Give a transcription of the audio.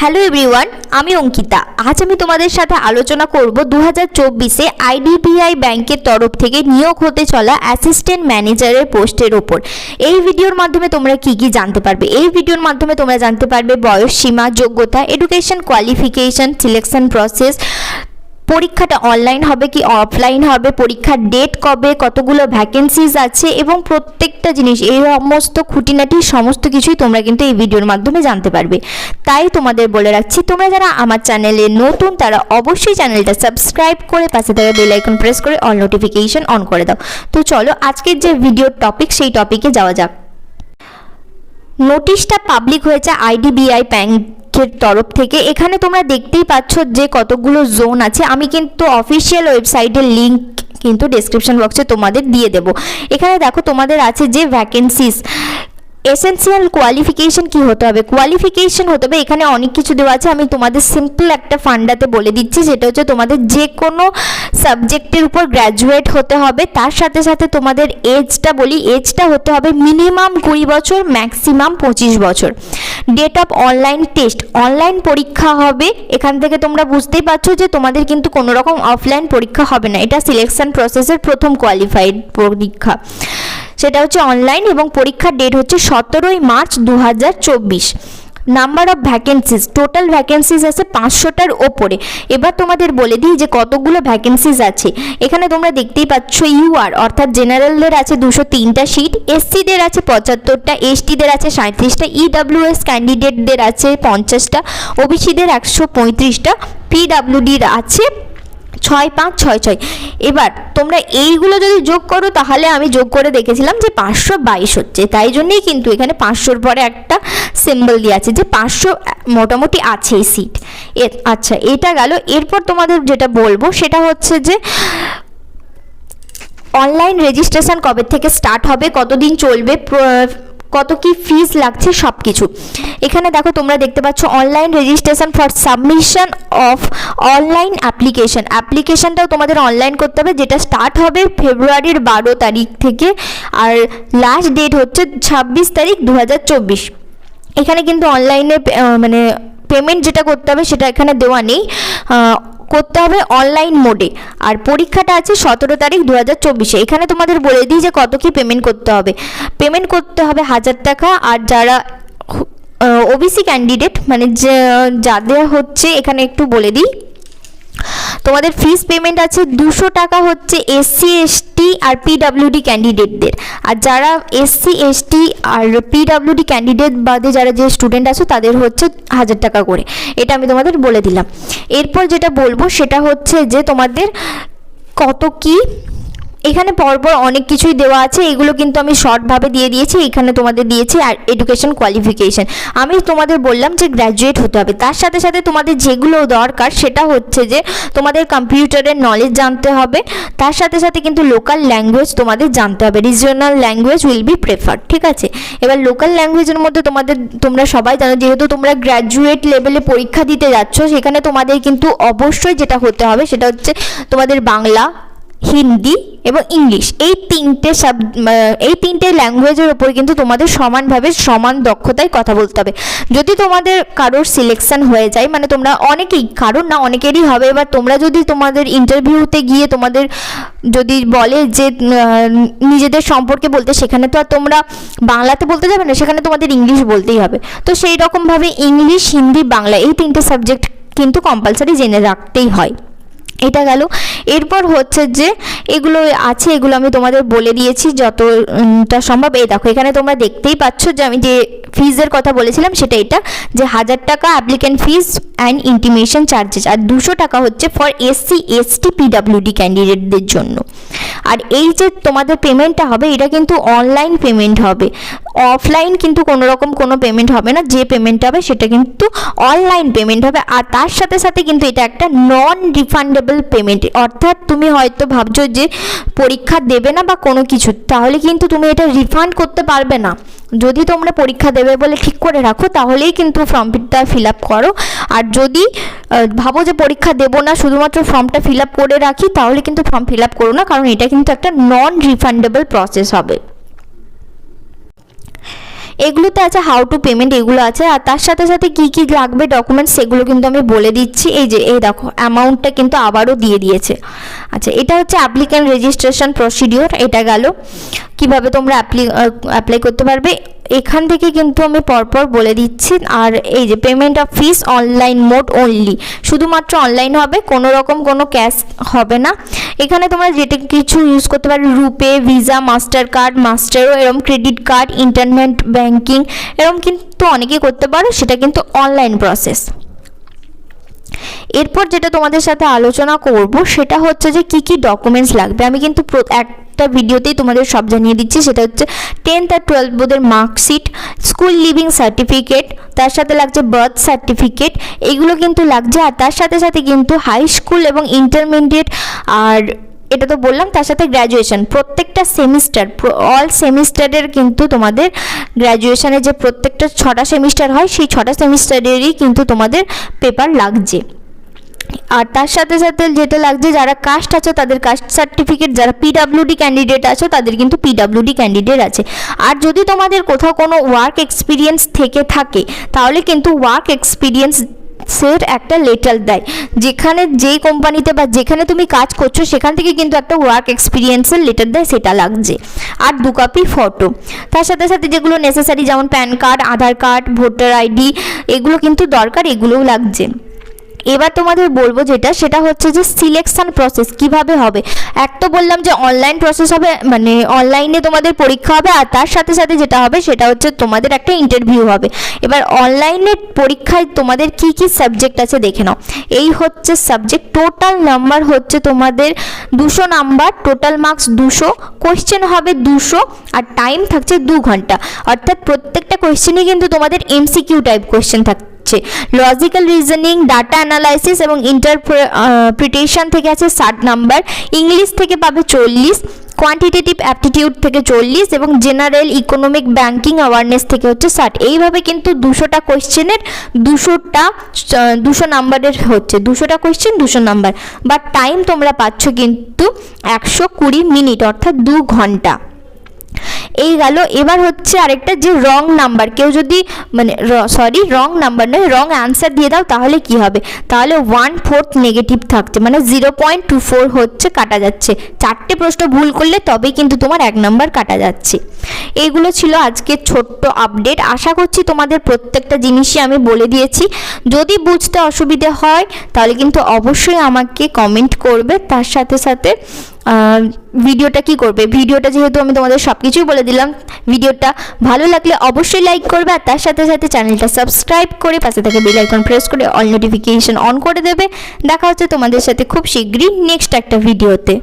Hello everyone, আমি অঙ্কিতা। আজ আমি তোমাদের সাথে আলোচনা করব 2024-এ আইডিবিআই ব্যাংকের তরফ থেকে নিয়োগ হতে চলা অ্যাসিস্ট্যান্ট ম্যানেজারের পোস্টের ওপর। এই ভিডিওর মাধ্যমে তোমরা কি জানতে পারবে? এই ভিডিওর মাধ্যমে তোমরা জানতে পারবে বয়স সীমা, যোগ্যতা, এডুকেশন কোয়ালিফিকেশন, সিলেকশন প্রসেস, পরীক্ষাটা অনলাইন হবে কি অফলাইন হবে, পরীক্ষার ডেট কবে, কতগুলো ভ্যাকেন্সিজ আছে এবং প্রত্যেকটা জিনিস, এই সমস্ত খুঁটিনাটি সমস্ত কিছুই তোমরা কিন্তু এই ভিডিওর মাধ্যমে জানতে পারবে। তাই তোমাদের বলে রাখছি, তোমরা যারা আমার চ্যানেলে নতুন তারা অবশ্যই চ্যানেলটা সাবস্ক্রাইব করে পাশে থাকা বেল আইকন প্রেস করে অল নোটিফিকেশন অন করে দাও। তো চলো আজকের যে ভিডিওর টপিক সেই টপিকে যাওয়া যাক। নোটিশটা পাবলিক হয়েছে আইডিবিআই ব্যাংকের তরফ থেকে। এখানে তোমরা দেখতেই পাচ্ছ যে কতগুলো জোন আছে। আমি কিন্তু অফিসিয়াল ওয়েবসাইটের লিঙ্ক কিন্তু ডেসক্রিপশন বক্সে তোমাদের দিয়ে দেব। এখানে দেখো তোমাদের আছে যে ভ্যাকেন্সিস, এসেনশিয়াল কোয়ালিফিকেশন কি হতে হবে, কোয়ালিফিকেশন হতে হবে, এখানে অনেক কিছু দেওয়া আছে। আমি তোমাদের সিম্পল একটা ফান্ডাতে বলে দিচ্ছি, সেটা হচ্ছে তোমাদের যে কোনো সাবজেক্টের উপর গ্র্যাজুয়েট হতে হবে। তার সাথে সাথে তোমাদের এজটা বলি, এজটা হতে হবে মিনিমাম 20 বছর, ম্যাক্সিমাম 25 বছর। Date of online test, online পরীক্ষা হবে। এখান থেকে তোমরা বুঝতেই পারছো যে তোমাদের কিন্তু কোনো রকম অফলাইন পরীক্ষা হবে না। এটা সিলেকশন প্রসেসের প্রথম কোয়ালিফাইড পরীক্ষা, সেটা হচ্ছে অনলাইন এবং পরীক্ষার ডেট হচ্ছে 17ই March 2024। Number of vacancies, total vacancies আছে 500টার ওপরে। এবার তোমাদের বলে দিই যে কতগুলো ভ্যাকেন্সিস আছে। এখানে তোমরা দেখতেই পাচ্ছ ইউআর অর্থাৎ জেনারেলদের আছে 203টা সিট, এসসিদের আছে 75টা, এসটিদের আছে 37টা, ইডব্লিউএস ক্যান্ডিডেটদের আছে 50টা, ওবিসিদের 135টা, পিডব্লিউডির আছে 6566। এবার তোমরা এইগুলো যদি যোগ করো তাহলে আমি যোগ করে দেখেছিলাম যে 522 হচ্ছে। তাই জন্যই কিন্তু এখানে 500-র পরে একটা সিম্বল দিয়ে আছে যে 500 মোটামুটি আছে এই সিট। আচ্ছা, এটা গেল। এরপর তোমাদের যেটা বলবো সেটা হচ্ছে যে অনলাইন রেজিস্ট্রেশন কবে থেকে স্টার্ট হবে, কতদিন চলবে, কত কি ফিস লাগছে, সব কিছু এখানে দেখো। তোমরা দেখতে পাচ্ছ online registration for submission of online অ্যাপ্লিকেশনটাও তোমাদের অনলাইন করতে হবে, যেটা স্টার্ট হবে ফেব্রুয়ারির 12 তারিখ থেকে আর লাস্ট ডেট হচ্ছে 26 তারিখ 2024। এখানে কিন্তু অনলাইনে মানে পেমেন্ট যেটা করতে হবে সেটা এখানে দেওয়া নেই, করতে হবে অনলাইন মোডে। আর পরীক্ষাটা আছে 17 তারিখ 2024-এ। এখানে তোমাদের বলে দিই যে কত কি পেমেন্ট করতে হবে। পেমেন্ট করতে হবে 1000 টাকা। আর যারা ওবিসি ক্যান্ডিডেট মানে যাদের হচ্ছে, এখানে একটু বলে দিই, তোমাদের ফিস পেমেন্ট আছে 200 টাকা হচ্ছে এসসি এসটি আর পিডব্লিউডি ক্যান্ডিডেটদের। আর যারা এসসি এসটি আর পিডব্লিউডি ক্যান্ডিডেট বাদে যারা যে স্টুডেন্ট আছে তাদের হচ্ছে 1000 টাকা করে। এটা আমি তোমাদের বলে দিলাম। এরপর যেটা বলবো সেটা হচ্ছে যে তোমাদের কত কি, এখানে পরপর অনেক কিছুই দেওয়া আছে। এগুলো কিন্তু আমি শর্টভাবে দিয়ে দিয়েছি। এখানে তোমাদের দিয়েছি আর এডুকেশন কোয়ালিফিকেশন। আমি তোমাদের বললাম যে গ্র্যাজুয়েট হতে হবে। তার সাথে সাথে তোমাদের যেগুলো দরকার সেটা হচ্ছে যে তোমাদের কম্পিউটারের নলেজ জানতে হবে। তার সাথে সাথে কিন্তু লোকাল ল্যাঙ্গুয়েজ তোমাদের জানতে হবে। Regional language will be preferred, ঠিক আছে। এবার লোকাল ল্যাঙ্গুয়েজের মধ্যে তোমরা সবাই জানো, যেহেতু তোমরা গ্র্যাজুয়েট লেভেলে পরীক্ষা দিতে যাচ্ছ, সেখানে তোমাদের কিন্তু অবশ্যই যেটা হতে হবে সেটা হচ্ছে তোমাদের বাংলা, হিন্দি এবং ইংলিশ, এই তিনটে ল্যাঙ্গুয়েজের ওপর কিন্তু তোমাদের সমানভাবে সমান দক্ষতায় কথা বলতে হবে। যদি তোমাদের কারোর সিলেকশন হয়ে যায়, মানে তোমরা অনেকেই, কারোর না অনেকেরই হবে। এবার তোমরা যদি তোমাদের ইন্টারভিউতে গিয়ে তোমাদের যদি বলে যে নিজেদের সম্পর্কে বলতে, সেখানে তো আর তোমরা বাংলাতে বলতে যাবে না, সেখানে তোমাদের ইংলিশ বলতেই হবে। তো সেই রকমভাবে ইংলিশ, হিন্দি, বাংলা এই তিনটে সাবজেক্ট কিন্তু কম্পালসারি জেনে রাখতেই হয়। এটা গেল। এরপর হচ্ছে যে এগুলো আছে, এগুলো আমি তোমাদের বলে দিয়েছি যতটা সম্ভব। এই দেখো, এখানে তোমরা দেখতেই পাচ্ছ যে আমি যে ফিজের কথা বলেছিলাম সেটা এটা, যে 1000 টাকা applicant fees and intimation charges, আর 200 টাকা হচ্ছে ফর এসসি এসটি পিডব্লিউডি ক্যান্ডিডেটদের জন্য। আর এই যে তোমাদের পেমেন্টটা হবে এটা কিন্তু অনলাইন পেমেন্ট হবে, অফলাইন কিন্তু কোনো রকম কোনো পেমেন্ট হবে না। যে পেমেন্ট হবে সেটা কিন্তু অনলাইন পেমেন্ট হবে। আর তার সাথে সাথে কিন্তু এটা একটা নন রিফান্ডেবল পেমেন্ট, অর্থাৎ তুমি হয়তো ভাবছো যে পরীক্ষা দেবে না বা কোনো কিছু, তাহলে কিন্তু তুমি এটা রিফান্ড করতে পারবে না। যদি তোমরা পরীক্ষা দেবে বলে ঠিক করে রাখো তাহলেই কিন্তু ফর্মটা ফিল আপ করো। আর যদি ভাবো যে পরীক্ষা দেবো না, শুধুমাত্র ফর্মটা ফিল আপ করে রাখি, তাহলে কিন্তু ফর্ম ফিল আপ করো না, কারণ এটা কিন্তু একটা নন রিফান্ডেবল প্রসেস হবে। এগুলোতে আছে হাউ টু পেমেন্ট, এগুলো আছে। আর তার সাথে সাথে কি কি লাগবে ডকুমেন্টস সেগুলো কিন্তু আমি বলে দিচ্ছি। এই দেখো অ্যামাউন্টটা কিন্তু আবারও দিয়ে দিয়েছে। আচ্ছা, এটা হচ্ছে অ্যাপ্লিক্যান্ট রেজিস্ট্রেশন প্রসিডিওর, এটা গেল। কিভাবে তোমরা অ্যাপ্লাই করতে পারবে এখান থেকে কিন্তু আমি পরপর বলে দিচ্ছি। আর এই যে payment of fees online mode only, শুধুমাত্র অনলাইন হবে, কোনো রকম কোনো ক্যাশ হবে না। এখানে তোমরা যেটা কিছু ইউজ করতে পারো, রুপে, ভিসা, মাস্টার কার্ড, মাস্টারও, এরকম ক্রেডিট কার্ড, ইন্টারনেট ব্যাঙ্কিং, এরকম কিন্তু অনেকেই করতে পারো, সেটা কিন্তু অনলাইন প্রসেস। এরপর যেটা তোমাদের সাথে আলোচনা করব সেটা হচ্ছে যে কি কি ডকুমেন্টস লাগবে। আমি কিন্তু একটা ভিডিওতেই তোমাদের সব জানিয়ে দিচ্ছি, সেটা হচ্ছে 10th আর 12th বোর্ডের মার্কশিট, স্কুল লিভিং সার্টিফিকেট, তার সাথে লাগছে বার্থ সার্টিফিকেট, এগুলো কিন্তু লাগছে। আর তার সাথে সাথে কিন্তু হাই স্কুল এবং ইন্টারমিডিয়েট, আর এটা তো বললাম, তার সাথে গ্র্যাজুয়েশন, প্রত্যেকটা সেমিস্টার, অল সেমিস্টারের কিন্তু তোমাদের গ্র্যাজুয়েশনের যে প্রত্যেকটা 6টা সেমিস্টার হয়, সেই 6টা সেমিস্টারেরই কিন্তু তোমাদের পেপার লাগছে। আর তার সাথে সাথে যেটা লাগছে, যারা কাস্ট আছো তাদের কাস্ট সার্টিফিকেট, যারা পিডাব্লিউডি ক্যান্ডিডেট আছো তাদের কিন্তু পিডাব্লিউডি ক্যান্ডিডেট আছে। আর যদি তোমাদের কোথাও কোনো ওয়ার্ক এক্সপিরিয়েন্স থেকে থাকে তাহলে কিন্তু ওয়ার্ক এক্সপিরিয়েন্স এর একটা লেটার দেয়, যেখানে যেই কোম্পানিতে বা যেখানে তুমি কাজ করছো সেখান থেকে কিন্তু একটা ওয়ার্ক এক্সপিরিয়েন্সের লেটার দেয়, সেটা লাগছে। আর 2 কপি ফটো। তার সাথে সাথে যেগুলো নেসেসারি, যেমন প্যান কার্ড, আধার কার্ড, ভোটার আইডি, এগুলো কিন্তু দরকার, এগুলোও লাগছে। এবার তোমাদের বলবো সেটা হচ্ছে যে সিলেকশন প্রসেস কিভাবে হবে। এক তো বললাম যে অনলাইন প্রসেস হবে, মানে অনলাইনে তোমাদের পরীক্ষা হবে, আর তার সাথে সাথে যেটা হবে সেটা হচ্ছে তোমাদের একটা ইন্টারভিউ হবে। এবার অনলাইনে পরীক্ষায় তোমাদের কি কি সাবজেক্ট আছে দেখে নাও। এই হচ্ছে সাবজেক্ট, টোটাল নাম্বার হচ্ছে তোমাদের 200 নাম্বার, টোটাল মার্কস 200, কোয়েশ্চেন হবে 200, আর টাইম থাকছে 2 ঘন্টা। অর্থাৎ প্রত্যেকটা কোয়েশ্চেনই কিন্তু তোমাদের এমসিকিউ টাইপ কোয়েশ্চেন থাকছে। লজিক্যাল রিজনিং, ডাটা অ্যানালাইসিস এবং ইন্টারপ্রিটেশন থেকে আছে 60 নাম্বার, ইংলিশ থেকে পাবে 40, কোয়ান্টিটেটিভ অ্যাপটিটিউড থেকে 40 এবং জেনারেল ইকোনমিক ব্যাংকিং অ্যাওয়ারনেস থেকে হচ্ছে 60। এইভাবে কিন্তু 200টা কোয়েশ্চেনের 200 নাম্বারের হচ্ছে 200টা কোয়েশ্চেন 200 নাম্বার, বা টাইম তোমরা পাচ্ছ কিন্তু 120 মিনিট, অর্থাৎ 2 ঘন্টা। এই গেল। এবার হচ্ছে আরেকটা, যে রং নাম্বার, কেউ যদি রং নাম্বার নয়, রং অ্যান্সার দিয়ে দাও তাহলে কি হবে, তাহলে 1/4 নেগেটিভ থাকছে, মানে 0.24 হচ্ছে কাটা যাচ্ছে। 4টে প্রশ্ন ভুল করলে তবেই কিন্তু তোমার 1 নাম্বার কাটা যাচ্ছে। এইগুলো ছিল আজকের ছোট্ট আপডেট। আশা করছি তোমাদের প্রত্যেকটা জিনিসই আমি বলে দিয়েছি। যদি বুঝতে অসুবিধে হয় তাহলে কিন্তু অবশ্যই আমাকে কমেন্ট করবে। তার সাথে সাথে ভিডিওটা কি করবে, ভিডিওটা যেহেতু আমি তোমাদের সব কিছুই বলে দিলাম, ভিডিওটা ভালো লাগলে অবশ্যই লাইক করবে, আর তার সাথে সাথে চ্যানেলটা সাবস্ক্রাইব করে পাশে থেকে বেল আইকন প্রেস করে অল নোটিফিকেশন অন করে দেবে। দেখা হচ্ছে তোমাদের সাথে খুব শীঘ্রই নেক্সট একটা ভিডিওতে।